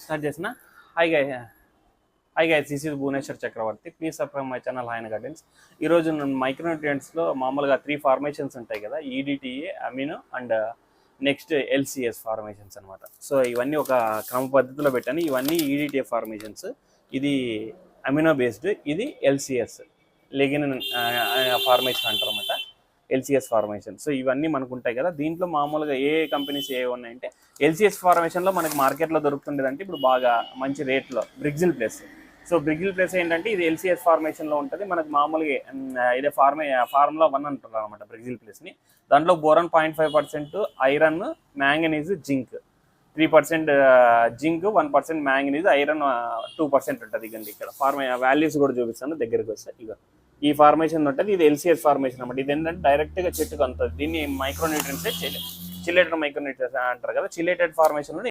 Start చేసిన hi guys this is Bhuvaneshwar Chakravarthy. Please subscribe my channel హాయన్ gardens. ఈరోజు నేను మైక్రోన్యూట్రియంట్స్లో మామూలుగా 3 ఫార్మేషన్స్ ఉంటాయి కదా, EDTA, amino and next LCS formations అనమాట. సో ఇవన్నీ ఒక క్రమ పద్ధతిలో పెట్టాను. ఇవన్నీ ఈడిటిఏ ఫార్మేషన్స్, ఇది అమినో బేస్డ్, ఇది ఎల్సిఎస్ లెగిన్ ఫార్మేషన్ అంటారు అనమాట, ఎల్సిఎస్ ఫార్మేషన్. సో ఇవన్నీ మనకు ఉంటాయి కదా. దీంట్లో మామూలుగా ఏ కంపెనీస్ ఏ ఉన్నాయంటే ఎల్సిఎస్ ఫార్మేషన్లో మనకి మార్కెట్లో దొరుకుతుండేదంటే ఇప్పుడు బాగా మంచి రేట్లో బ్రిగ్జిల్ ప్లస్. సో బ్రిగ్జిల్ ప్లస్ ఏంటంటే ఇది ఎల్సిఎస్ ఫార్మేషన్లో ఉంటుంది. మనకు మామూలుగా ఇదే ఫార్ములా 1 అంటారు అనమాట బ్రిగ్జిల్ ప్లస్ని. దాంట్లో boron 0.5%, iron, manganese, zinc 3%, zinc 1%, manganese, iron 2% ఉంటుంది. ఇకండి ఇక్కడ వాల్యూస్ కూడా చూపిస్తాను దగ్గరికి వస్తే. ఇక ఈ ఫార్మేషన్ ఉంటుంది, ఇది ఎల్సిఎస్ ఫార్మేషన్ అనమాట. ఇది ఏంటంటే డైరెక్ట్గా చెట్టుకు అందుతుంది. దీన్ని మైక్రోన్యూట్రియన్స్ చిలేటెడ్ మైక్రోన్యూట్రియన్స్ అంటారు కదా. చిలేటెడ్ ఫార్మేషన్లో